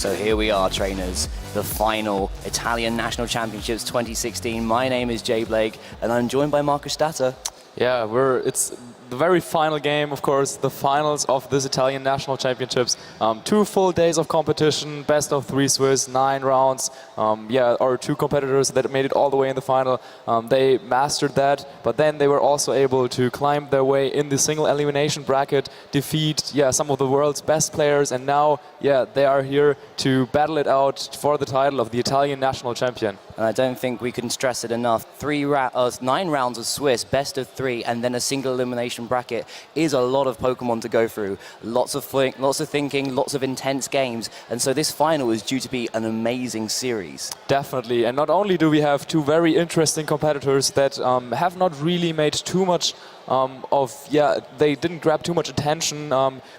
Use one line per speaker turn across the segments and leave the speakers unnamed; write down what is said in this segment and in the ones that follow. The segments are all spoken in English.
So here we are, trainers, the final Italian National Championships 2016. My name is Jay Blake, and I'm joined by Marcus Statter.
Yeah, it's the very final game, of course, the finals of this Italian National Championships. 2 full days of competition, best of 3 Swiss, 9 rounds. Our 2 competitors that made it all the way in the final, they mastered that, but then they were also able to climb their way in the single elimination bracket, defeat some of the world's best players, and now they are here to battle it out for the title of the Italian National Champion.
And I don't think we can stress it enough. 9 rounds of Swiss, best of 3, and then a single elimination bracket is a lot of Pokemon to go through. Lots of thinking, lots of intense games. And so this final is due to be an amazing series.
Definitely. And not only do we have 2 very interesting competitors that have not really made too much they didn't grab too much attention.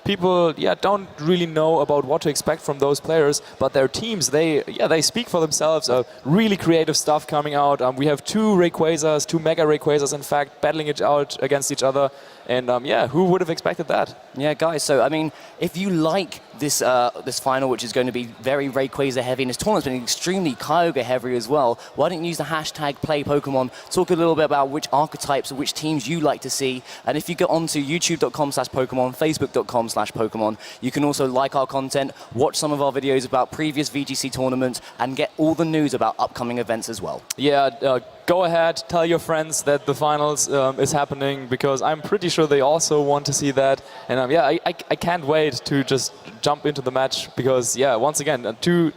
People, don't really know about what to expect from those players, but their teams, they speak for themselves. Really creative stuff coming out. We have 2 Rayquazas, 2 Mega Rayquazas, in fact, battling it out against each other. And who would have expected that?
Yeah, guys. So I mean, if you like this this final, which is going to be very Rayquaza heavy, and this tournament's been extremely Kyogre heavy as well, why don't you use the hashtag #PlayPokemon? Talk a little bit about which archetypes or which teams you like to see. And if you go onto youtube.com/Pokemon, facebook.com/Pokemon, you can also like our content, watch some of our videos about previous VGC tournaments, and get all the news about upcoming events as well.
Yeah. Go ahead, tell your friends that the finals is happening, because I'm pretty sure they also want to see that. And I can't wait to just jump into the match, because once again, two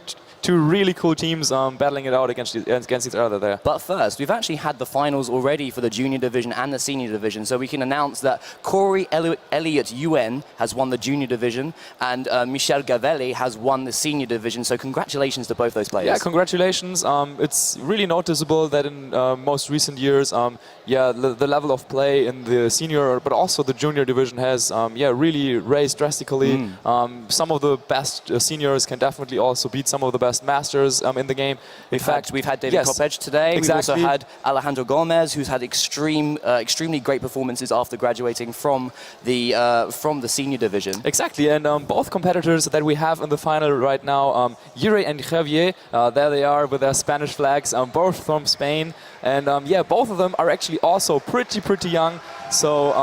really cool teams battling it out against each other there.
But first, we've actually had the finals already for the junior division and the senior division, so we can announce that Corey Elliott UN has won the junior division, and Michel Gavelli has won the senior division, so congratulations to both those players.
Yeah, congratulations. It's really noticeable that in most recent years, the level of play in the senior, but also the junior division has really raised drastically. Some of the best seniors can definitely also beat some of the best masters in the game. In fact,
we've had David Kopech today.
Exactly.
We've also had Alejandro Gomez, who's had extremely great performances after graduating from the senior division.
Exactly, and both competitors that we have in the final right now, Yuri and Javier, there they are with their Spanish flags, both from Spain, and both of them are actually also pretty young. So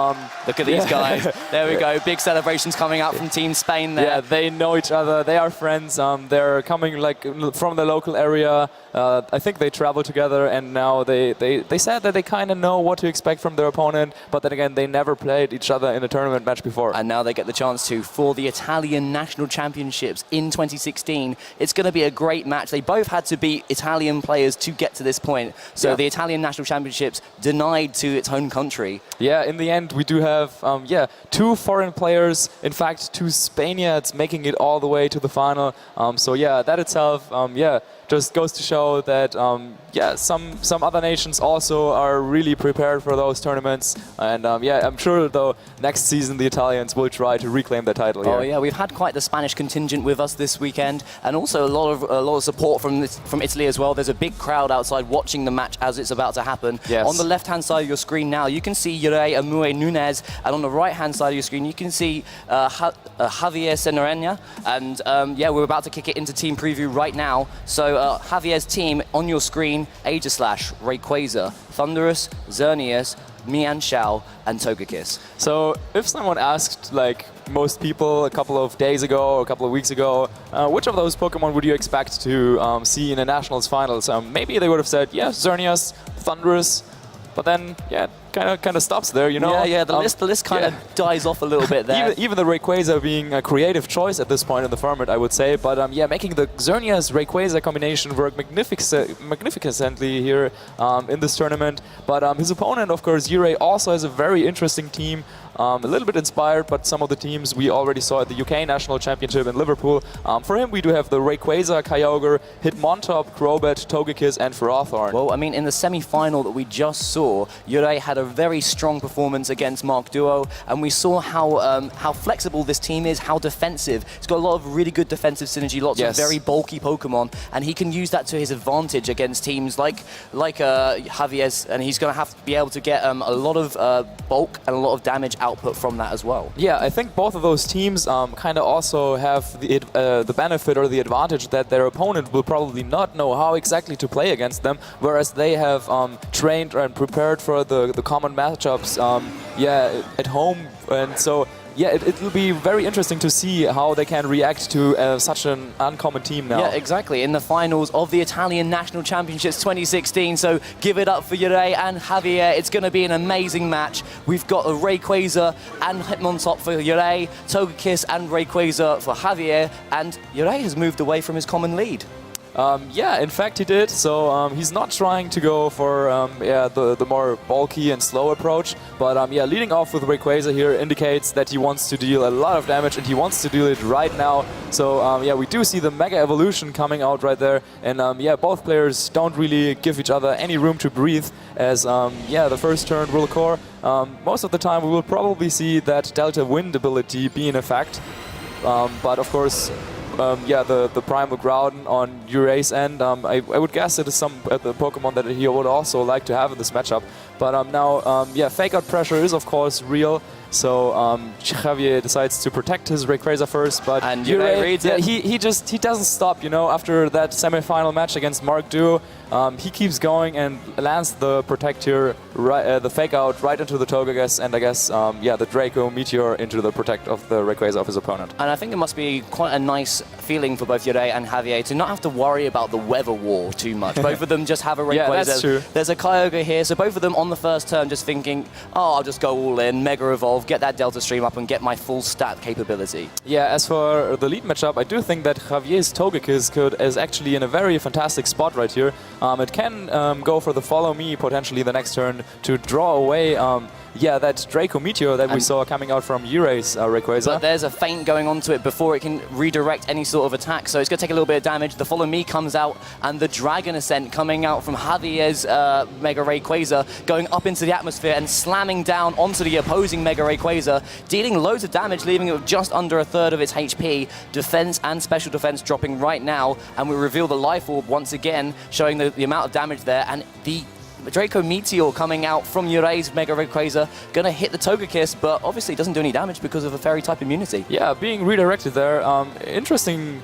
look at these guys. There we go. Big celebrations coming out from Team Spain there.
Yeah, they know each other. They are friends. They're coming from the local area. I think they travel together, and now they said that they kind of know what to expect from their opponent. But then again, they never played each other in a tournament match before.
And now they get the chance to for the Italian National Championships in 2016. It's going to be a great match. They both had to beat Italian players to get to this point. So the Italian National Championships denied to its home country.
Yeah, in the end, we do have 2 foreign players. In fact, 2 Spaniards making it all the way to the final. That itself, just goes to show that some other nations also are really prepared for those tournaments. And I'm sure though next season the Italians will try to reclaim the title here.
Oh yeah, we've had quite the Spanish contingent with us this weekend, and also a lot of support from Italy as well. There's a big crowd outside watching the match as it's about to happen.
Yes.
On the left-hand side of your screen now, you can see Yurei Amue Nunez, and on the right-hand side of your screen, you can see Javier Senorena. And we're about to kick it into team preview right now. So Javier's team on your screen: Aegislash, Rayquaza, Thundurus, Xerneas, Mienshao, and Togekiss.
So if someone asked, like most people, a couple of days ago or a couple of weeks ago, which of those Pokemon would you expect to see in the Nationals finals? Maybe they would have said, Xerneas, Thundurus, but then, kind of stops there, you know?
Yeah, the list kind of dies off a little bit there.
Even the Rayquaza being a creative choice at this point in the format, I would say. But making the Xerneas-Rayquaza combination work magnificently here in this tournament. But his opponent, of course, Yurei, also has a very interesting team. A little bit inspired, but some of the teams we already saw at the UK National Championship in Liverpool. For him, we do have the Rayquaza, Kyogre, Hitmontop, Crobat, Togekiss, and Ferrothorn.
Well, I mean, in the semi-final that we just saw, Yurei had a very strong performance against Mark Duo, and we saw how flexible this team is, how defensive. It's got a lot of really good defensive synergy, lots of very bulky Pokemon, and he can use that to his advantage against teams like Javier's, and he's going to have to be able to get a lot of bulk and a lot of damage output from that as well.
Yeah, I think both of those teams kind of also have the benefit or the advantage that their opponent will probably not know how exactly to play against them, whereas they have trained and prepared for the common matchups at home. And so yeah, it will be very interesting to see how they can react to such an uncommon team now.
Yeah, exactly. In the finals of the Italian National Championships 2016. So give it up for Juraj and Javier. It's going to be an amazing match. We've got a Rayquaza and Hitmontop for Juraj, Togekiss and Rayquaza for Javier. And Juraj has moved away from his common lead.
Yeah, in fact he did. So he's not trying to go for the more bulky and slow approach. But yeah, leading off with Rayquaza here indicates that he wants to deal a lot of damage, and he wants to do it right now. So yeah, we do see the Mega Evolution coming out right there. And yeah, both players don't really give each other any room to breathe, as yeah, the first turn will occur. Most of the time we will probably see that Delta Wind ability be in effect. But of course, yeah, the Primal Groudon on Juraj's end, I would guess it is the Pokemon that he would also like to have in this matchup. But now, yeah, Fake Out pressure is of course real. So Javier decides to protect his Rayquaza first, but
and Juraj reads it.
He doesn't stop. You know, after that semi-final match against Mark Duo, he keeps going and lands the Protect here, the Fake Out right into the Togekiss, and I guess yeah, the Draco Meteor into the Protect of the Rayquaza of his opponent.
And I think it must be quite a nice feeling for both Juraj and Javier to not have to worry about the weather war too much. Both of them just have a Rayquaza.
Yeah, that's true.
There's a Kyogre here, so both of them on the first turn just thinking, oh, I'll just go all in, Mega Evolve, get that Delta Stream up and get my full stat capability.
Yeah, as for the lead matchup, I do think that Javier's Togekiss is actually in a very fantastic spot right here. It can go for the Follow Me potentially the next turn to draw away yeah, that Draco Meteor that we saw coming out from Juraj's Rayquaza.
But there's a feint going onto it before it can redirect any sort of attack, so it's going to take a little bit of damage. The Follow Me comes out, and the Dragon Ascent coming out from Javier's Mega Rayquaza, going up into the atmosphere and slamming down onto the opposing Mega Rayquaza, dealing loads of damage, leaving it with just under a third of its HP. Defense and special defense dropping right now, and we reveal the Life Orb once again, showing the amount of damage there, and the Draco Meteor coming out from Juraj's Mega Rayquaza, gonna hit the Togekiss, but obviously doesn't do any damage because of a Fairy type immunity.
Yeah, being redirected there. Interesting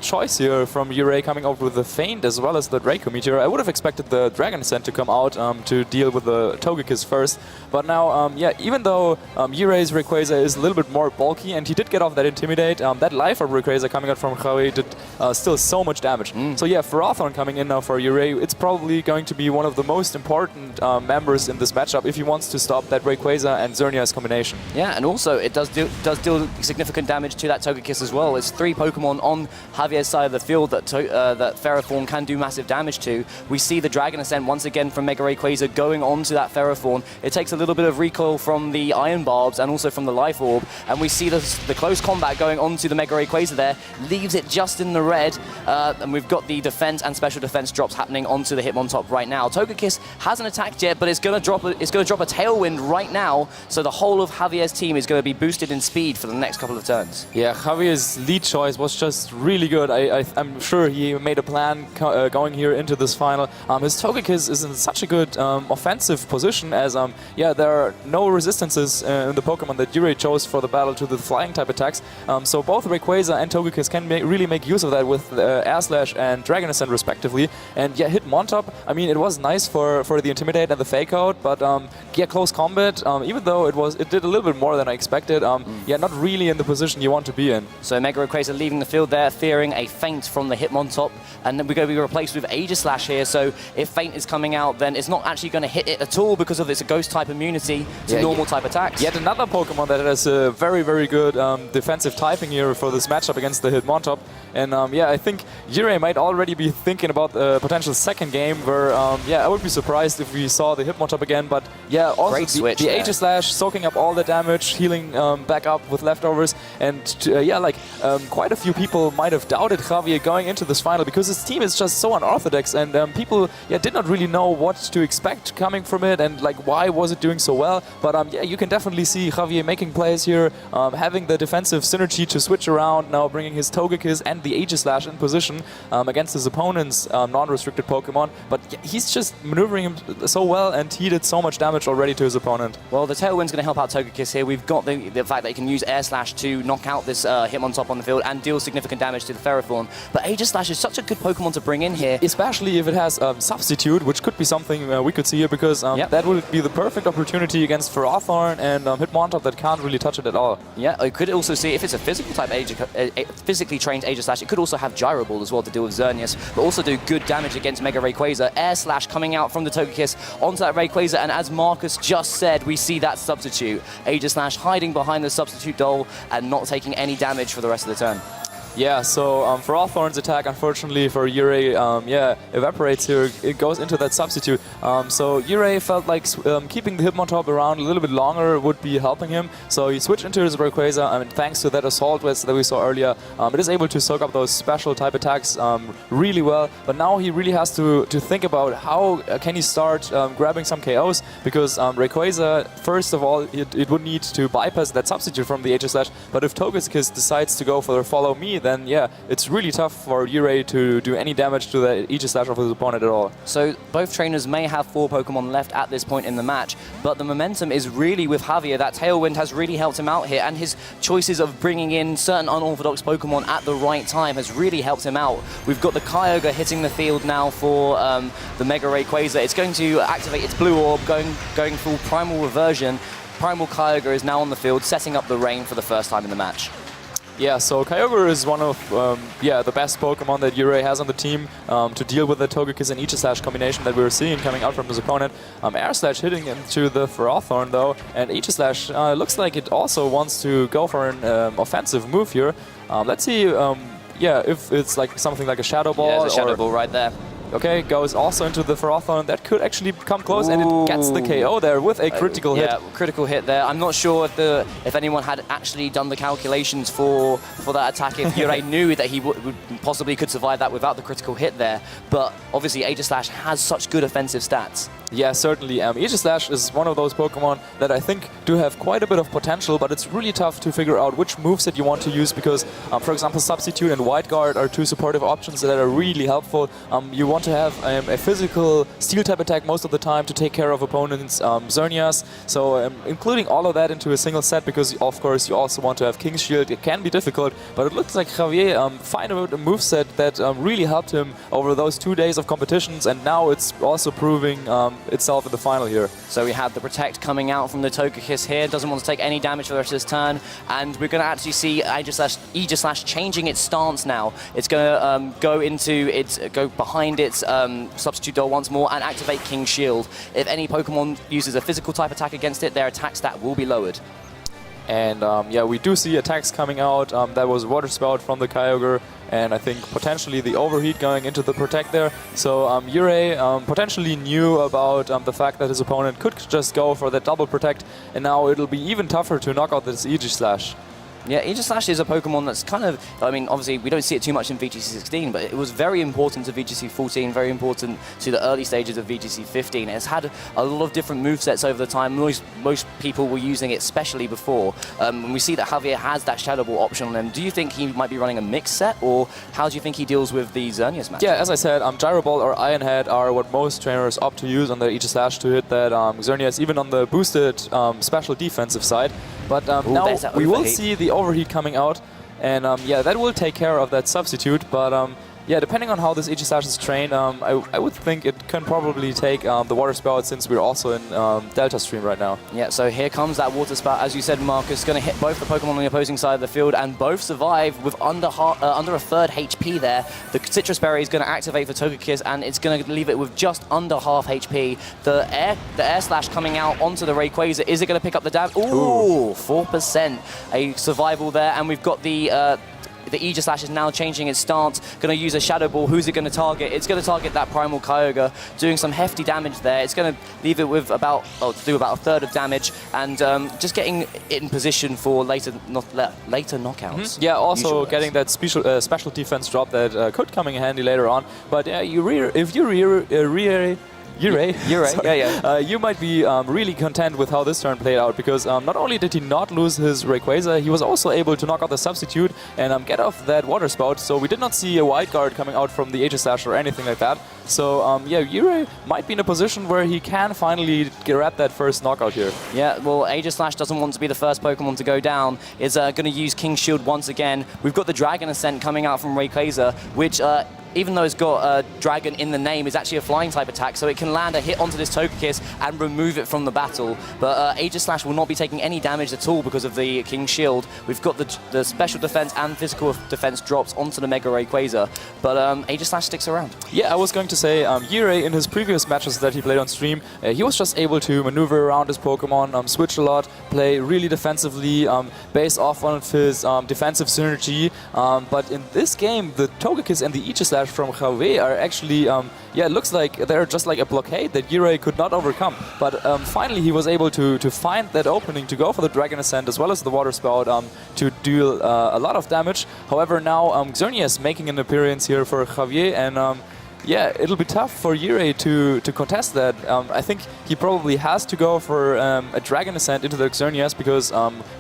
choice here from Juraj coming out with the Feint as well as the Draco Meteor. I would have expected the Dragon Ascent to come out to deal with the Togekiss first. But now, yeah, even though Juraj's Rayquaza is a little bit more bulky and he did get off that Intimidate, that Life Orb Rayquaza coming out from Javier did still so much damage. So yeah, Ferrothorn coming in now for Juraj, it's probably going to be one of the most important members in this matchup if he wants to stop that Rayquaza and Xerneas combination.
Yeah, and also it does deal significant damage to that Togekiss as well. It's 3 Pokemon on Javier's side of the field that Ferrothorn can do massive damage to. We see the Dragon Ascent once again from Mega Rayquaza going onto that Ferrothorn. It takes a little bit of recoil from the Iron Barbs and also from the Life Orb, and we see the close combat going onto the Mega Rayquaza there, leaves it just in the red, and we've got the defense and special defense drops happening onto the Hitmontop right now. Togekiss hasn't attacked yet, but it's going to drop a Tailwind right now, so the whole of Javier's team is going to be boosted in speed for the next couple of turns.
Yeah, Javier's lead choice was just really good. I'm sure he made a plan going here into this final. His Togekiss is in such a good offensive position as yeah, there are no resistances in the Pokemon that Juraj chose for the battle to the flying type attacks. So both Rayquaza and Togekiss can really make use of that with Air Slash and Dragon Ascent respectively. And yeah, Hitmontop, I mean, it was nice for the Intimidate and the Fake Out, but yeah, close combat, even though it did a little bit more than I expected, yeah, not really in the position you want to be in.
So Mega Rayquaza leaving the field there, fearing a feint from the Hitmontop, and then we're going to be replaced with Aegislash here, so if feint is coming out, then it's not actually going to hit it at all because of its ghost type immunity to normal type attacks.
Yet another Pokemon that has a very, very good defensive typing here for this matchup against the Hitmontop. And yeah, I think Juraj might already be thinking about a potential second game where, yeah, I would be surprised if we saw the Hitmontop again, but yeah, also the Aegislash soaking up all the damage, healing back up with leftovers, and yeah, like quite a few people might might have doubted Javier going into this final because his team is just so unorthodox, and people did not really know what to expect coming from it, and like why was it doing so well. But yeah, you can definitely see Javier making plays here, having the defensive synergy to switch around, now bringing his Togekiss and the Aegislash in position against his opponent's non-restricted Pokemon. But yeah, he's just maneuvering him so well, and he did so much damage already to his opponent.
Well, the Tailwind's going to help out Togekiss here. We've got the fact that he can use Air Slash to knock out this Hitmontop on the field and deal significant damage to the Ferrothorn. But Aegislash is such a good Pokemon to bring in here.
Especially if it has Substitute, which could be something we could see here, because that would be the perfect opportunity against Ferrothorn and Hitmontop that can't really touch it at all.
Yeah, I could also see if it's a physical type physically trained Aegislash, it could also have Gyro Ball as well to deal with Xerneas, but also do good damage against Mega Rayquaza. Air Slash coming out from the Togekiss onto that Rayquaza, and as Marcus just said, we see that substitute. Aegislash hiding behind the substitute doll and not taking any damage for the rest of the turn.
Yeah, so Ferrothorn's attack, unfortunately for Yurei, evaporates here. It goes into that substitute. So Yurei felt like keeping the Hitmontop around a little bit longer would be helping him. So he switched into his Rayquaza, and thanks to that Assault Vest that we saw earlier, it is able to soak up those special type attacks really well. But now he really has to think about how can he start grabbing some KOs, because Rayquaza, first of all, it would need to bypass that substitute from the Aegislash. But if Togekiss decides to go for the Follow Me, then yeah, it's really tough for Yurei to do any damage to the Aegislash of his opponent at all.
So both trainers may have 4 Pokemon left at this point in the match, but the momentum is really with Javier. That Tailwind has really helped him out here, and his choices of bringing in certain unorthodox Pokemon at the right time has really helped him out. We've got the Kyogre hitting the field now for the Mega Rayquaza. It's going to activate its Blue Orb, going full Primal Reversion. Primal Kyogre is now on the field, setting up the rain for the first time in the match.
Yeah, so Kyogre is one of the best Pokemon that Yurei has on the team to deal with the Togekiss and Aegislash combination that we were seeing coming out from his opponent. Air Slash hitting into the Ferrothorn though, and Aegislash looks like it also wants to go for an offensive move here. Let's see, if it's like something like a Shadow Ball.
Yeah, there's a Shadow Ball right there.
Okay, goes also into the Ferrothorn. That could actually come close, and it gets the KO there with a critical hit.
Yeah, critical hit there. I'm not sure if anyone had actually done the calculations for that attack, if Yurei knew that he would possibly could survive that without the critical hit there. But obviously, Aegislash has such good offensive stats.
Yeah, certainly. Aegislash is one of those Pokemon that I think do have quite a bit of potential, but it's really tough to figure out which moveset you want to use, because, for example, Substitute and Wide Guard are 2 supportive options that are really helpful. You want to have a physical Steel-type attack most of the time to take care of opponents' Xerneas. So including all of that into a single set, because, of course, you also want to have King's Shield. It can be difficult, but it looks like Javier found a moveset that really helped him over those 2 days of competitions, and now it's also proving itself in the final here.
So we have the Protect coming out from the Togekiss here, doesn't want to take any damage for the rest of this turn, and we're going to actually see Aegislash changing its stance now. It's going to go behind its Substitute Doll once more and activate King's Shield. If any Pokemon uses a physical type attack against it, their attack stat will be lowered.
And yeah, we do see attacks coming out. That was Water Spout from the Kyogre, and I think potentially the Overheat going into the Protect there. So Yurei potentially knew about the fact that his opponent could just go for that double Protect, and now it'll be even tougher to knock out this Aegislash.
Yeah, Aegislash is a Pokemon that's kind of, I mean, obviously we don't see it too much in VGC16, but it was very important to VGC14, very important to the early stages of VGC15. It's had a lot of different movesets over the time. Most people were using it especially before. And we see that Javier has that Shadow Ball option on him. Do you think he might be running a mixed set, or how do you think he deals with the Xerneas match?
Yeah, as I said, Gyro Ball or Iron Head are what most trainers opt to use on the Aegislash to hit that Xerneas, even on the boosted special defensive side. But now we will see the Overheat coming out, and yeah, that will take care of that substitute. But yeah, depending on how this Aegislash is trained, I would think it can probably take the Water Spout, since we're also in Delta Stream right now.
Yeah, so here comes that Water Spout, as you said, Marcus, going to hit both the Pokemon on the opposing side of the field, and both survive with under a third HP there. The Citrus Berry is going to activate for Togekiss, and it's going to leave it with just under half HP. The Air Slash coming out onto the Rayquaza. Is it going to pick up the damage? Ooh, 4%. A survival there, and we've got the the Aegis Slash is now changing its stance, going to use a Shadow Ball. Who's it going to target? It's going to target that Primal Kyogre, doing some hefty damage there. It's going to leave it with about, do about a third of damage, and just getting it in position for later knockouts.
Yeah, also getting that special defense drop that could come in handy later on. But yeah, if you you might be really content with how this turn played out, because not only did he not lose his Rayquaza, he was also able to knock out the substitute and get off that water spout. So we did not see a wide guard coming out from the Aegis Slash or anything like that. So yeah, Yurei might be in a position where he can finally grab that first knockout here.
Yeah, well, Aegis Slash doesn't want to be the first Pokemon to go down. It's going to use King Shield once again. We've got the Dragon Ascent coming out from Rayquaza, which even though it's got a dragon in the name, is actually a flying type attack, so it can land a hit onto this Togekiss and remove it from the battle. But Aegis Slash will not be taking any damage at all because of the King Shield. We've got the special defense and physical defense drops onto the Mega Rayquaza, but Aegis Slash sticks around.
Yeah, I was going to say, Yurei in his previous matches that he played on stream, he was just able to maneuver around his Pokemon, switch a lot, play really defensively, base off on his defensive synergy. But in this game, the Togekiss and the Aegis Slash from Javier are actually, yeah, it looks like they're just like a blockade that Yurei could not overcome. But finally he was able to find that opening to go for the Dragon Ascent as well as the Water Spout to deal a lot of damage. However, now Xerneas making an appearance here for Javier, and yeah, it'll be tough for Yurei to contest that. I think he probably has to go for a Dragon Ascent into the Xerneas, because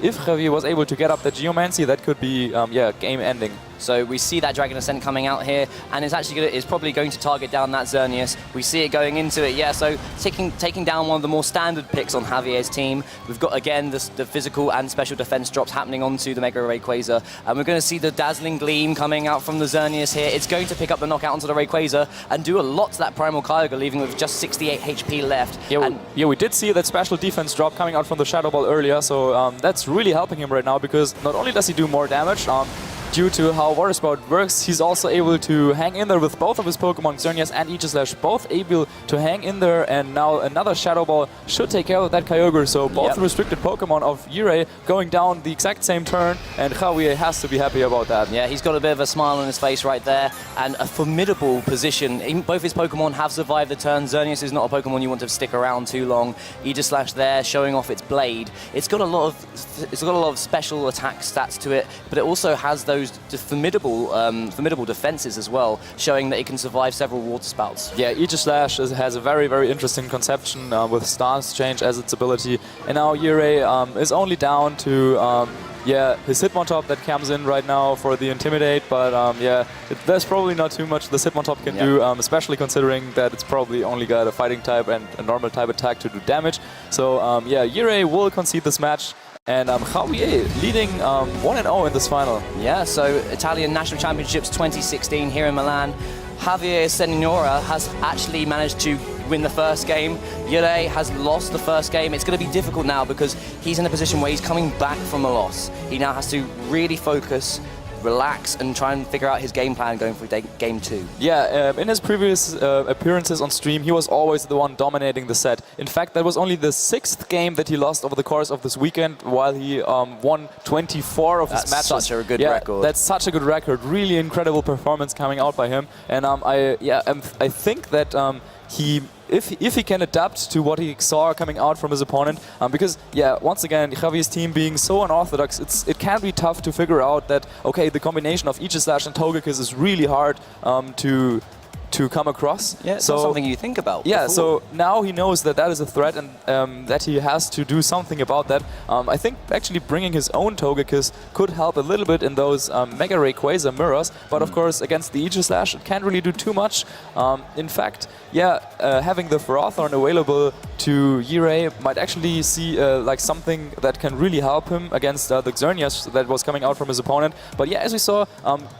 if Javier was able to get up that Geomancy, that could be yeah, game ending.
So we see that Dragon Ascent coming out here, and it's probably going to target down that Xerneas. We see it going into it, yeah, so taking down one of the more standard picks on Javier's team. We've got, again, the physical and special defense drops happening onto the Mega Rayquaza, and we're going to see the Dazzling Gleam coming out from the Xerneas here. It's going to pick up the knockout onto the Rayquaza and do a lot to that Primal Kyogre, leaving with just 68 HP left.
Yeah, we did see that special defense drop coming out from the Shadow Ball earlier, so that's really helping him right now, because not only does he do more damage, due to how Water Spout works, he's also able to hang in there with both of his Pokemon, Xerneas and Aegis Slash, both able to hang in there, and now another Shadow Ball should take care of that Kyogre. So both restricted Pokemon of Yurei going down the exact same turn, and Javier has to be happy about that.
Yeah, he's got a bit of a smile on his face right there, and a formidable position. Both his Pokemon have survived the turn. Xerneas is not a Pokemon you want to stick around too long. Aegis Slash there showing off its blade. It's got a lot of special attack stats to it, but it also has those formidable defenses as well, showing that it can survive several water spouts.
Yeah, Aegis Slash has a very, very interesting conception with stance change as its ability, and now Yurei is only down to yeah, his Hitmontop that comes in right now for the Intimidate, but yeah, there's probably not too much this Hitmontop can do, especially considering that it's probably only got a fighting type and a normal type attack to do damage. So yeah, Yurei will concede this match. And Javier leading 1-0 in this final.
Yeah, so Italian National Championships 2016 here in Milan. Javier Senora has actually managed to win the first game. Yurei has lost the first game. It's going to be difficult now because he's in a position where he's coming back from a loss. He now has to really focus, relax, and try and figure out his game plan going for game 2. Yeah,
in his previous appearances on stream, he was always the one dominating the set. In fact, that was only the 6th game that he lost over the course of this weekend, while he won 24 of his matches.
That's such a good record.
That's such a good record. Really incredible performance coming out by him. And I think that if he can adapt to what he saw coming out from his opponent, because yeah, once again, Javier's team being so unorthodox, it can be tough to figure out that, okay, the combination of Aegis Slash and Togekiss is really hard to come across.
Yeah, it's not something you think about.
Yeah,
before.
so now he knows that that is a threat, and that he has to do something about that. I think actually bringing his own Togekiss could help a little bit in those Mega Rayquaza mirrors, but of course against the Aegis Slash it can't really do too much. In fact, yeah, having the Ferrothorn available to Yurei might actually see like something that can really help him against the Xerneas that was coming out from his opponent. But yeah, as we saw,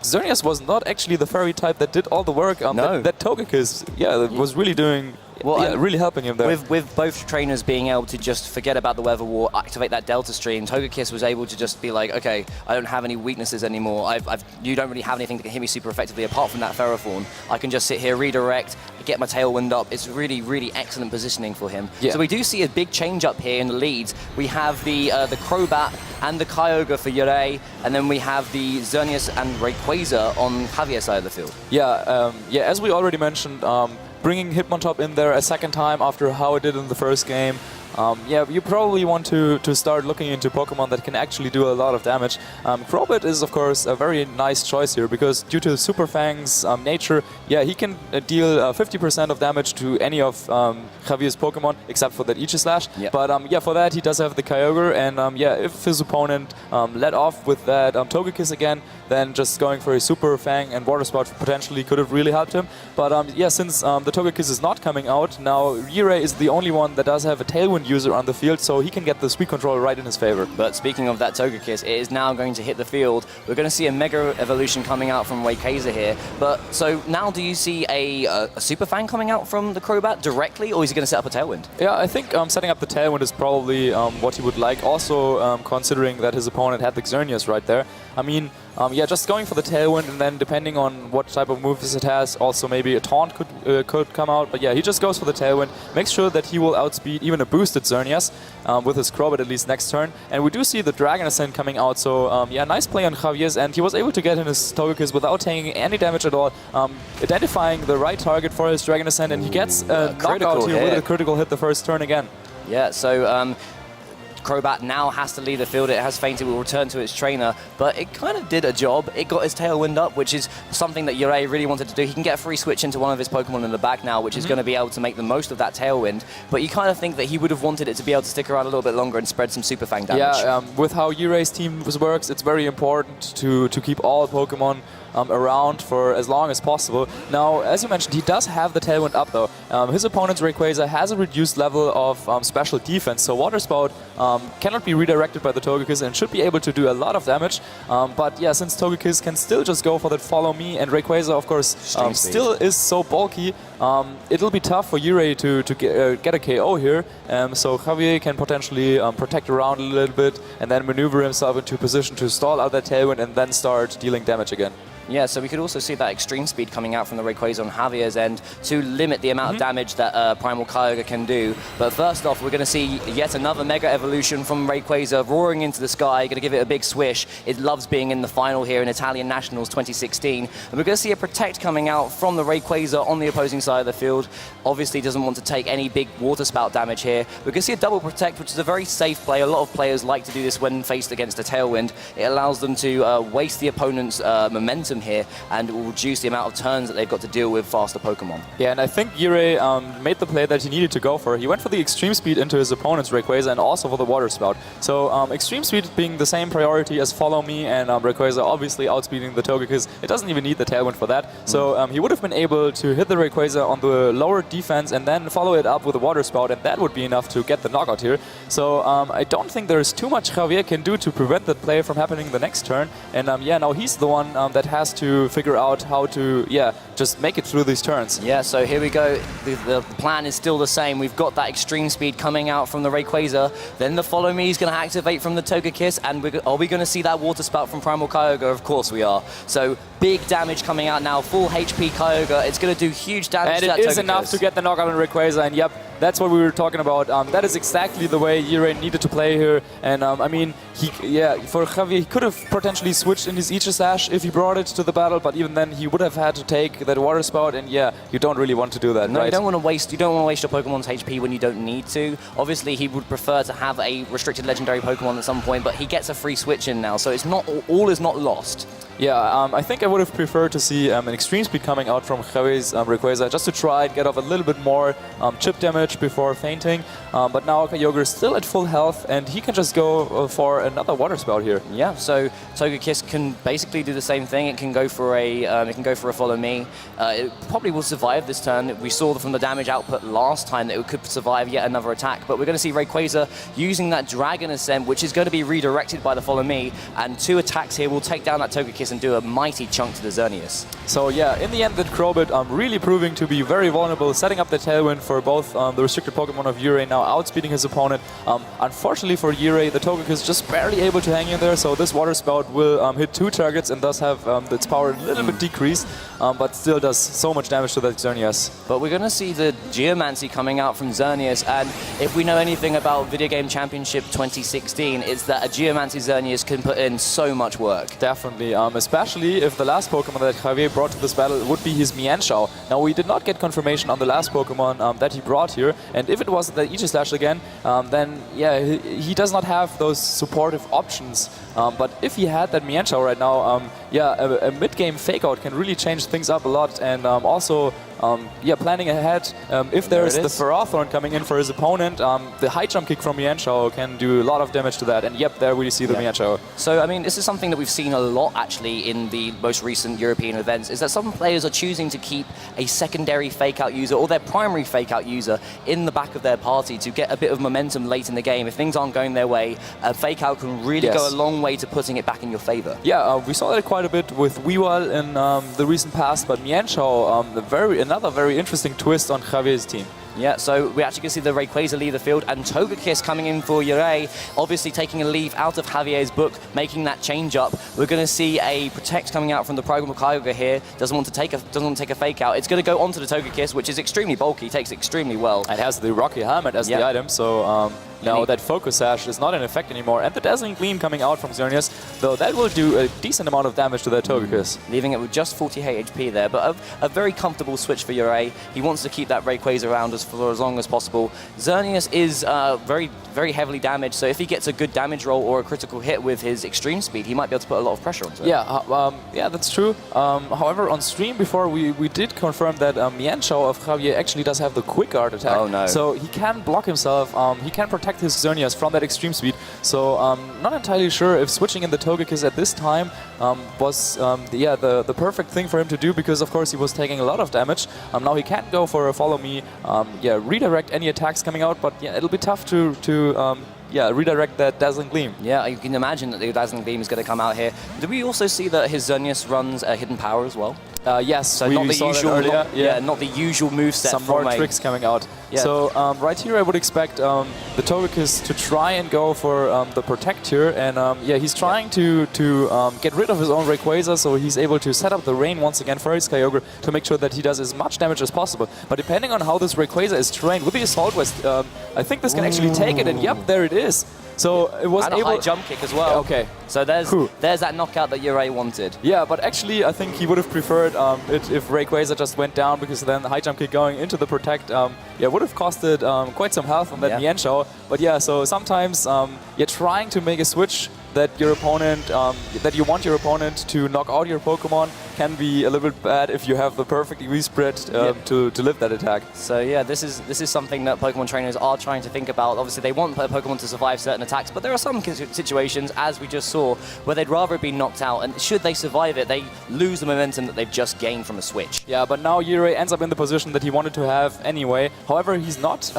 Xerneas was not actually the fairy type that did all the work.
No.
That Togekiss, yeah, was really doing
Well,
yeah, really helping him there.
With both trainers being able to just forget about the weather wall, activate that Delta Stream, Togekiss was able to just be like, okay, I don't have any weaknesses anymore. You don't really have anything that can hit me super effectively apart from that Ferrothorn. I can just sit here, redirect, get my Tailwind up. It's really, really excellent positioning for him.
Yeah.
So we do see a big change up here in the leads. We have the Crobat and the Kyogre for Yurei, and then we have the Xerneas and Rayquaza on Javier's side of the field.
Yeah, as we already mentioned, bringing Hitmontop in there a second time after how it did in the first game. Yeah, you probably want to start looking into Pokemon that can actually do a lot of damage. Crobat is, of course, a very nice choice here because due to Super Fang's nature, yeah, he can deal 50% of damage to any of Javier's Pokemon except for that Aegislash. Yep. But yeah, for that he does have the Kyogre, and yeah, if his opponent let off with that Togekiss again, then just going for a Super Fang and Water Spout potentially could have really helped him. But yeah, since the Togekiss is not coming out, now Yurei is the only one that does have a Tailwind user on the field, so he can get the speed control right in his favor. But
speaking of that Togekiss, it is now going to hit the field. We're going to see a Mega Evolution coming out from Rayquaza here. But so now do you see a Super Fang coming out from the Crobat directly, or is he going to set up a Tailwind?
Yeah, I think setting up the Tailwind is probably what he would like. Also, considering that his opponent had the Xerneas right there. I mean, yeah, just going for the Tailwind, and then depending on what type of moves it has, also maybe a Taunt could come out. But yeah, he just goes for the Tailwind, makes sure that he will outspeed even a boosted Xerneas with his Crobat at least next turn. And we do see the Dragon Ascent coming out, so yeah, nice play on Javier's, and he was able to get in his Togekiss without taking any damage at all, identifying the right target for his Dragon Ascent, and he gets a knockout here with a critical hit the first turn again.
Yeah, so Crobat now has to leave the field. It has fainted, will return to its trainer, but it kind of did a job. It got his Tailwind up, which is something that Yurei really wanted to do. He can get a free switch into one of his Pokemon in the back now, which is going to be able to make the most of that Tailwind, but you kind of think that he would have wanted it to be able to stick around a little bit longer and spread some Super Fang damage.
Yeah, with how Yurei's team works, it's very important to keep all Pokemon around for as long as possible. Now, as you mentioned, he does have the Tailwind up though. His opponent's Rayquaza has a reduced level of special defense, so Water Spout cannot be redirected by the Togekiss and should be able to do a lot of damage. But yeah, since Togekiss can still just go for that Follow Me, and Rayquaza, of course, still is so bulky, it'll be tough for Yurei to get a KO here. So Javier can potentially protect around a little bit and then maneuver himself into a position to stall out that Tailwind and then start dealing damage again.
Yeah, so we could also see that extreme speed coming out from the Rayquaza on Javier's end to limit the amount of damage that Primal Kyogre can do. But first off, we're going to see yet another Mega Evolution from Rayquaza roaring into the sky, going to give it a big swish. It loves being in the final here in Italian Nationals 2016. And we're going to see a Protect coming out from the Rayquaza on the opposing side of the field. Obviously doesn't want to take any big Water Spout damage here. We're going to see a double Protect, which is a very safe play. A lot of players like to do this when faced against a Tailwind. It allows them to waste the opponent's momentum here, and it will reduce the amount of turns that they've got to deal with faster Pokemon. Yeah, and I think Yurei made the play that he needed to go for. He went for the Extreme Speed into his opponent's Rayquaza and also for the Water Spout. So Extreme Speed being the same priority as Follow Me, and Rayquaza obviously outspeeding the Togekiss. It doesn't even need the Tailwind for that. So he would have been able to hit the Rayquaza on the lower defense and then follow it up with a Water Spout, and that would be enough to get the knockout here. So I don't think there's too much Javier can do to prevent that play from happening the next turn. And yeah, now he's the one that has to figure out how to, yeah, just make it through these turns. Yeah, so here we go. The plan is still the same. We've got that Extreme Speed coming out from the Rayquaza. Then the Follow Me is going to activate from the Togekiss. And are we going to see that Water Spout from Primal Kyogre? Of course we are. So big damage coming out now. Full HP Kyogre. It's going to do huge damage to that Togekiss. And it is enough to get the knockout on Rayquaza. And yep, that's what we were talking about. That is exactly the way Yurei needed to play here. And I mean, for Javier, he could have potentially switched in his Aegislash if he brought it to the battle, but even then he would have had to take that Water Spout, and yeah, you don't really want to do that. No, right? You don't want to waste your Pokemon's HP when you don't need to. Obviously, he would prefer to have a restricted legendary Pokemon at some point, but he gets a free switch in now, so it's not all is not lost. Yeah, I think I would have preferred to see an Extreme Speed coming out from Javier's Rayquaza just to try and get off a little bit more chip damage before fainting. But now Kyogre is still at full health, and he can just go for another Water Spout here. Yeah, so Togekiss can basically do the same thing. It can go for a Follow Me. It probably will survive this turn. We saw from the damage output last time that it could survive yet another attack. But we're going to see Rayquaza using that Dragon Ascent, which is going to be redirected by the Follow Me, and 2 attacks here will take down that Togekiss Togekiss and do a mighty chunk to the Xerneas.
So yeah, in the end, that Krobit really proving to be very vulnerable, setting up the tailwind for both the restricted Pokemon of Yurei, now outspeeding his opponent. Unfortunately for Yurei, the Togekiss just barely able to hang in there, so this Water Spout will hit 2 targets and thus have its power a little bit decreased, but still does so much damage to that Xerneas.
But we're going to see the Geomancy coming out from Xerneas, and if we know anything about Video Game Championship 2016, it's that a Geomancy Xerneas can put in so much work.
Definitely, especially if the last Pokemon that Javier brought to this battle would be his Mienshao. Now, we did not get confirmation on the last Pokemon that he brought here, and if it was the Aegislash again, then yeah, he does not have those supportive options. But if he had that Mienshao right now, yeah, a mid-game fake-out can really change things up a lot, and also yeah, planning ahead, if there's the Ferrothorn coming in for his opponent, the high jump kick from Mienshao can do a lot of damage to that, and yep, there we see the Mienshao.
So, I mean, this is something that we've seen a lot, actually, in the most recent European events, is that some players are choosing to keep a secondary fake-out user or their primary fake-out user in the back of their party to get a bit of momentum late in the game. If things aren't going their way, a fake-out can really go a long way to putting it back in your favor. Yeah,
we saw that quite a bit with Weavile in the recent past, but Mienshao, another very interesting twist on Javier's team.
Yeah, so we actually can see the Rayquaza leave the field, and Togekiss coming in for Yurei, obviously taking a leaf out of Javier's book, making that change up. We're going to see a Protect coming out from the Primal Kyogre here. Doesn't want to take a fake out. It's going to go onto the Togekiss, which is extremely bulky, takes extremely well.
It has the Rocky Helmet as the item, so now that Focus Sash is not in effect anymore, and the Dazzling Gleam coming out from Xerneas, though that will do a decent amount of damage to that Togekiss.
Leaving it with just 48 HP there, but a very comfortable switch for Yurei. He wants to keep that Rayquaza around for as long as possible. Xerneas is very heavily damaged, so if he gets a good damage roll or a critical hit with his extreme speed, he might be able to put a lot of pressure onto it.
Yeah, yeah, that's true. However, on stream before, we did confirm that Mienshao of Javier actually does have the Quick Guard attack.
Oh no.
So he can block himself, he can protect his Xerneas from that extreme speed. So not entirely sure if switching in the Togekiss at this time was the perfect thing for him to do, because of course he was taking a lot of damage. Now he can't go for a Follow Me, redirect any attacks coming out, but yeah, it'll be tough to redirect that Dazzling Gleam. Yeah, you can imagine that the Dazzling Gleam is going to come out here. Did we also see that his Xerneas runs a Hidden Power as well? Yes, so not the usual, not the usual moveset. Some more tricks coming out. Yeah. So right here, I would expect the Togekiss to try and go for the Protect here, and he's trying to get rid of his own Rayquaza, so he's able to set up the Rain once again for his Kyogre to make sure that he does as much damage as possible. But depending on how this Rayquaza is trained with the Assault Vest, I think this can actually take it, and yep, there it is. So it was
a high jump kick as well.
Okay.
So there's that knockout that Yurei wanted.
Yeah, but actually I think he would have preferred it if Rayquaza just went down, because then the high jump kick going into the Protect would have costed quite some health on that Mienshao. But yeah, so sometimes you're trying to make a switch that your opponent, that you want your opponent to knock out your Pokemon, can be a little bit bad if you have the perfect EV spread to live that attack. So yeah, this is something that Pokemon trainers are trying to think about. Obviously, they want Pokemon to survive certain attacks, but there are some situations, as we just saw, where they'd rather be knocked out, and should they survive it, they lose the momentum that they've just gained from a switch. Yeah, but now Yurei ends up in the position that he wanted to have anyway. However, he's not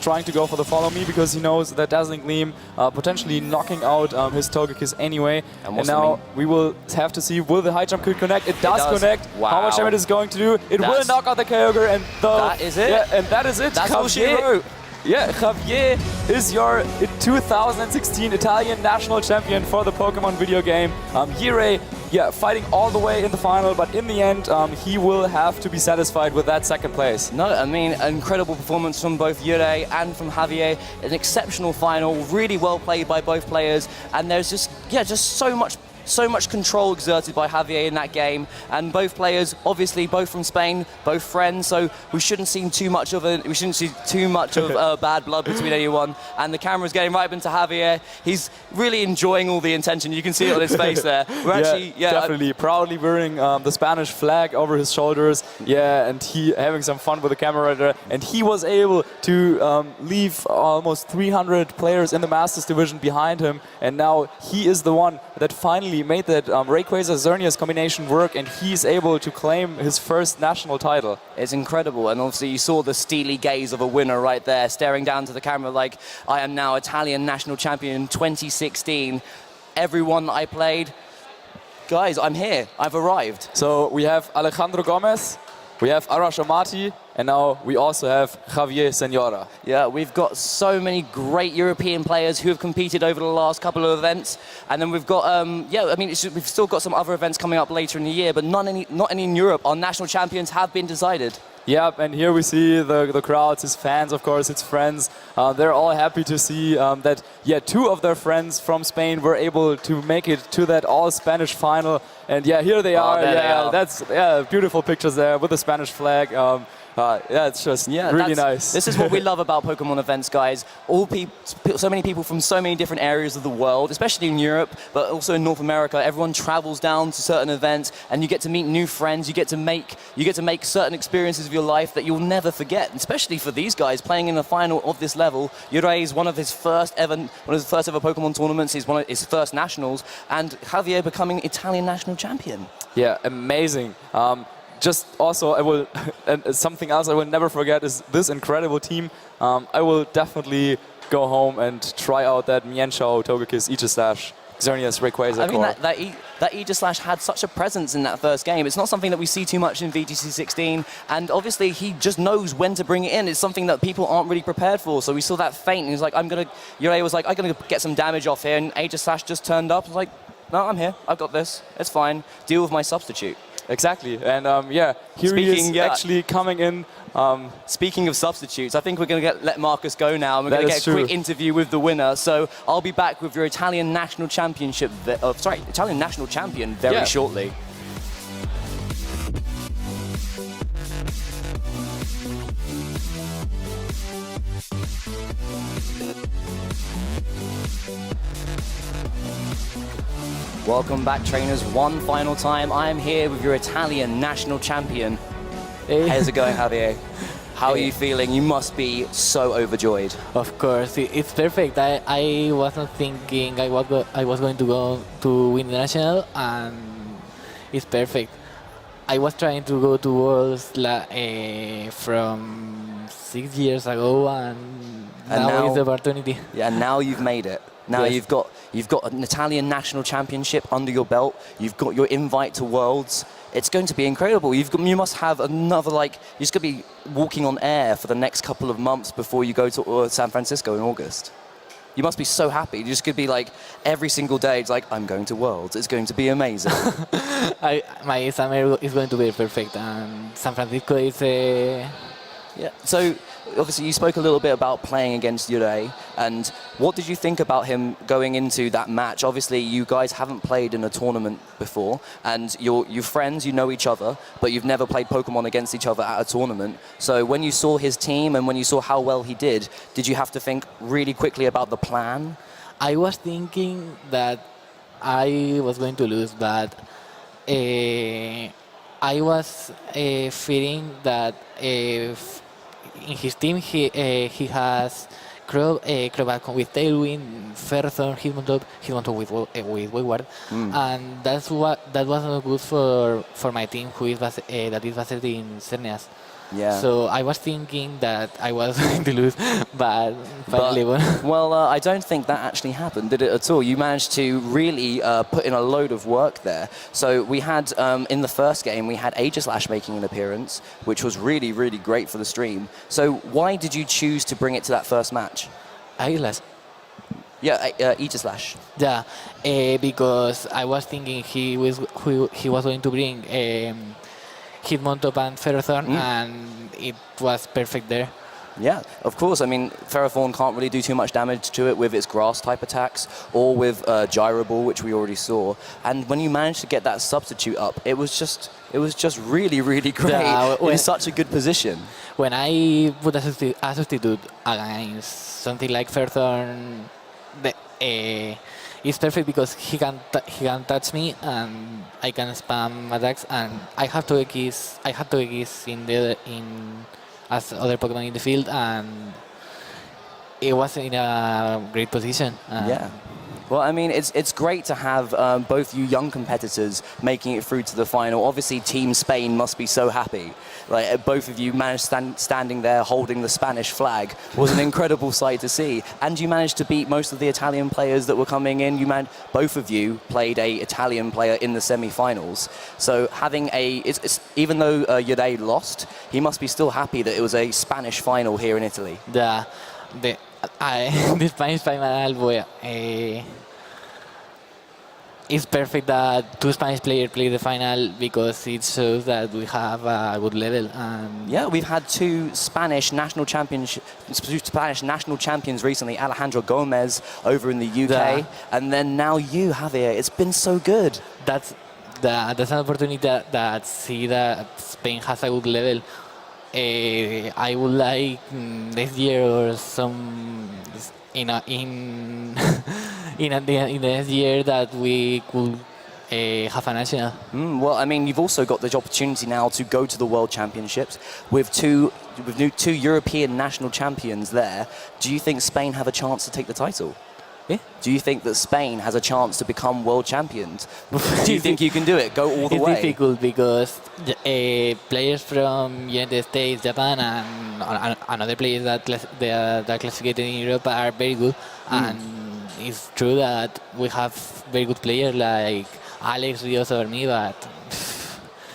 trying to go for the Follow Me, because he knows that Dazzling Gleam potentially knocking out his Togekiss anyway. And now we will have to see, will the high jump kick connect? It does connect. Wow. How much damage is going to do? It will knock out the Kyogre, and that is it. Yeah, and that is it.
That's all she wrote.
Yeah, Javier is your 2016 Italian national champion for the Pokemon video game. Yurei, fighting all the way in the final, but in the end, he will have to be satisfied with that second place. No, I mean, incredible performance from both Yurei and from Javier. An exceptional final, really well played by both players, and there's just so much control exerted by Javier in that game, and both players, obviously, both from Spain, both friends. So we shouldn't see too much of bad blood between anyone. And the camera's getting right up into Javier. He's really enjoying all the attention. You can see it on his face there. Definitely proudly wearing the Spanish flag over his shoulders. Yeah, and he having some fun with the camera there. And he was able to leave almost 300 players in the Masters division behind him. And now he is the one that finally made that Rayquaza-Xerneas combination work, and he's able to claim his first national title. It's incredible, and obviously you saw the steely gaze of a winner right there, staring down to the camera like, I am now Italian national champion 2016. Everyone that I played,
Guys, I'm here. I've arrived.
So we have Alejandro Gomez, we have Arash Amati, and now we also have Javier Senora.
Yeah, we've got so many great European players who have competed over the last couple of events. And then we've got, we've still got some other events coming up later in the year, but not any in Europe. Our national champions have been decided.
Yeah, and here we see the crowds, his fans, of course, his friends. They're all happy to see that, two of their friends from Spain were able to make it to that all-Spanish final. And yeah, here they are.
There they are.
That's beautiful pictures there with the Spanish flag. It's just really nice.
This is what we love about Pokemon events, guys. So many people from so many different areas of the world, especially in Europe, but also in North America. Everyone travels down to certain events, and you get to meet new friends. You get to make certain experiences of your life that you'll never forget. Especially for these guys playing in the final of this level. Yurei is one of his first ever Pokemon tournaments. He's one of his first nationals, and Javier becoming Italian national champion.
Yeah, amazing. Just also, something else I will never forget is this incredible team. I will definitely go home and try out that Mienshao, Togekiss, Aegislash, Xerneas, Rayquaza
I mean, that Aegislash had such a presence in that first game. It's not something that we see too much in VGC16, and obviously he just knows when to bring it in. It's something that people aren't really prepared for. So we saw that feint, and he's like, Yurei was like, I'm gonna get some damage off here, and Aegislash just turned up. I was like, no, I'm here. I've got this. It's fine. Deal with my substitute.
Exactly, and here he is actually coming in.
Speaking of substitutes, I think we're going to let Marcus go now, and we're going to get a quick interview with the winner. So I'll be back with your Italian national championship, Italian national champion very shortly. Welcome back, trainers. One final time, I am here with your Italian national champion.
Hey.
How's it going, Javier? How are you feeling? You must be so overjoyed.
Of course, it's perfect. I was not thinking I was going to go to win the national, and it's perfect. I was trying to go to Worlds from 6 years ago, and now is the opportunity.
Yeah, now you've made it. Now you've got an Italian national championship under your belt. You've got your invite to Worlds. It's going to be incredible. You must have another, you're just going to be walking on air for the next couple of months before you go to San Francisco in August. You must be so happy. You just could be like, every single day, it's like, I'm going to Worlds. It's going to be amazing.
My summer is going to be perfect, and San Francisco is
Yeah. So obviously you spoke a little bit about playing against Yurei, and what did you think about him going into that match? Obviously you guys haven't played in a tournament before, and you're friends, you know each other, but you've never played Pokemon against each other at a tournament. So when you saw his team and when you saw how well he did you have to think really quickly about the plan?
I was thinking that I was going to lose, but I was feeling that in his team he has Crobat with Tailwind, Ferrothorn, Hitmontop with Wayward, and that was not good for my team, that is based in Xerneas.
Yeah.
So I was thinking that I was going to lose, but finally won.
Well, I don't think that actually happened, did it at all? You managed to really put in a load of work there. So we had, in the first game, we had Aegislash making an appearance, which was really, really great for the stream. So why did you choose to bring it to that first match?
Aegislash.
Yeah, Aegislash.
Yeah, because I was thinking he was going to bring Hitmontop and Ferrothorn, and it was perfect there.
Yeah, of course. I mean, Ferrothorn can't really do too much damage to it with its grass-type attacks or with Gyro Ball, which we already saw. And when you managed to get that substitute up, it was just really, really great.
Yeah,
in such a good position.
When I put a substitute against something like Ferrothorn, it's perfect because he can touch me and I can spam attacks, and I have to X as other Pokemon in the field, and it was in a great position.
Yeah. Well, I mean, it's great to have both you young competitors making it through to the final. Obviously, Team Spain must be so happy. Like, both of you managed standing there holding the Spanish flag was an incredible sight to see. And you managed to beat most of the Italian players that were coming in. Both of you played a Italian player in the semi-finals. So having even though Yurei lost, he must be still happy that it was a Spanish final here in Italy.
The Spanish final were, it's perfect that two Spanish players play the final because it shows that we have a good level. And
yeah, we've had two Spanish national champions recently, Alejandro Gomez over in the UK, and then now you, Javier. It's been so good.
That's an opportunity that see that Spain has a good level. I would like this year or some in the next year that we could have a national.
Well, I mean, you've also got the opportunity now to go to the World Championships with two European national champions there. Do you think Spain have a chance to take the title?
Yeah.
Do you think that Spain has a chance to become world champions? Do you think you can do it? Go all the way?
It's difficult because players from United States, Japan, and other players that are classified in Europe are very good. And it's true that we have very good players like Alex, Rios, or me, but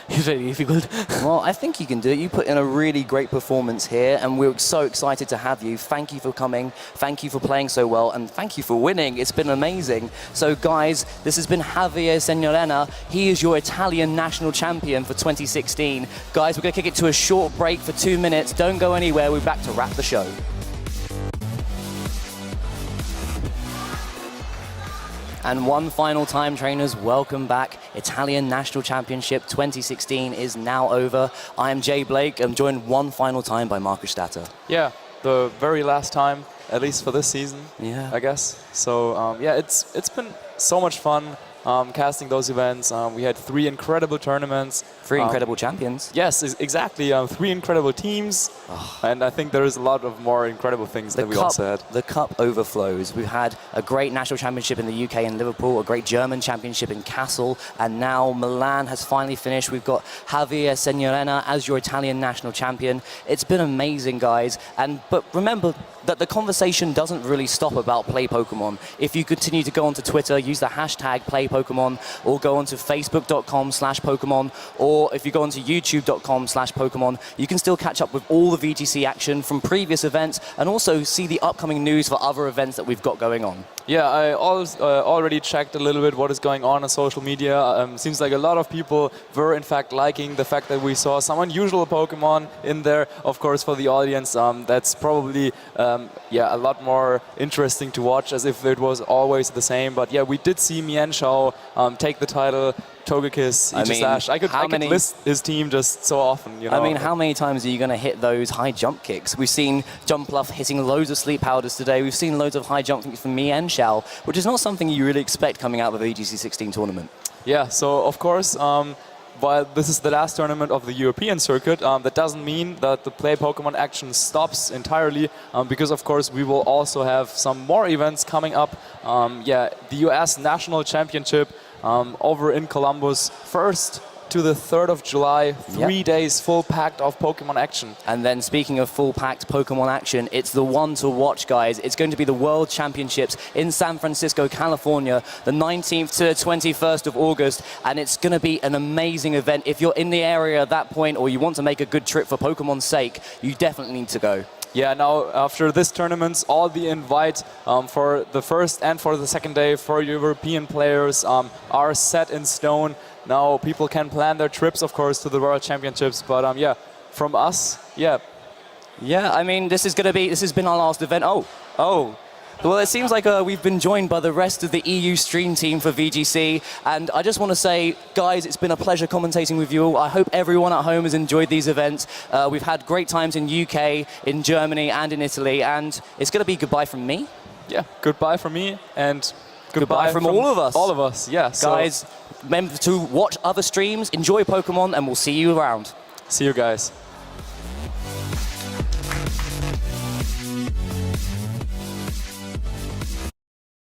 it's very difficult.
Well, I think you can do it. You put in a really great performance here, and we're so excited to have you. Thank you for coming. Thank you for playing so well, and thank you for winning. It's been amazing. So, guys, this has been Javier Signorena. He is your Italian national champion for 2016. Guys, we're going to kick it to a short break for 2 minutes. Don't go anywhere. We're back to wrap the show. And one final time, trainers, welcome back. Italian National Championship 2016 is now over. I am Jay Blake. I'm joined one final time by Marcus Statter.
Yeah, the very last time, at least for this season, I guess. So, yeah, it's been so much fun casting those events. We had 3 incredible tournaments.
3 incredible champions.
Yes, exactly. 3 incredible teams. And I think there is a lot of more incredible things that we also had.
The cup overflows. We've had a great national championship in the UK in Liverpool, a great German championship in Kassel, and now Milan has finally finished. We've got Javier Signorena as your Italian national champion. It's been amazing, guys. But remember that the conversation doesn't really stop about Play Pokémon. If you continue to go onto Twitter, use the hashtag PlayPokémon, or go onto Facebook.com/Pokémon, or if you go onto YouTube.com/Pokémon, you can still catch up with all the VGC action from previous events and also see the upcoming news for other events that we've got going on.
Yeah, I already checked a little bit what is going on social media. Seems like a lot of people were in fact liking the fact that we saw some unusual Pokemon in there. Of course, for the audience, that's probably a lot more interesting to watch, as if it was always the same. But yeah, we did see Mienshao take the title. Togekiss, Ichisash. I could list his team just so often, you know.
I mean, how many times are you going to hit those high jump kicks? We've seen Jumpluff hitting loads of sleep powders today. We've seen loads of high jump kicks from Mienshao, which is not something you really expect coming out of a VGC16 tournament.
Yeah, so of course, while this is the last tournament of the European circuit, that doesn't mean that the Play Pokemon action stops entirely, because of course we will also have some more events coming up. The US National Championship over in Columbus, 1st to the 3rd of July, 3 days full packed of Pokemon action.
And then speaking of full packed Pokemon action, it's the one to watch, guys. It's going to be the World Championships in San Francisco, California, the 19th to the 21st of August, and it's going to be an amazing event. If you're in the area at that point or you want to make a good trip for Pokemon's sake, you definitely need to go.
Yeah, now after this tournament, all the invite for the first and for the second day for European players are set in stone. Now people can plan their trips, of course, to the World Championships. But from us, Yeah,
I mean, this has been our last event. Well, it seems like we've been joined by the rest of the EU stream team for VGC, and I just want to say, guys, it's been a pleasure commentating with you all. I hope everyone at home has enjoyed these events. We've had great times in UK, in Germany, and in Italy, and it's going to be goodbye from me.
Yeah, goodbye from me, and
goodbye from all of us.
All of us, yeah.
Guys, remember to watch other streams, enjoy Pokemon, and we'll see you around.
See you guys.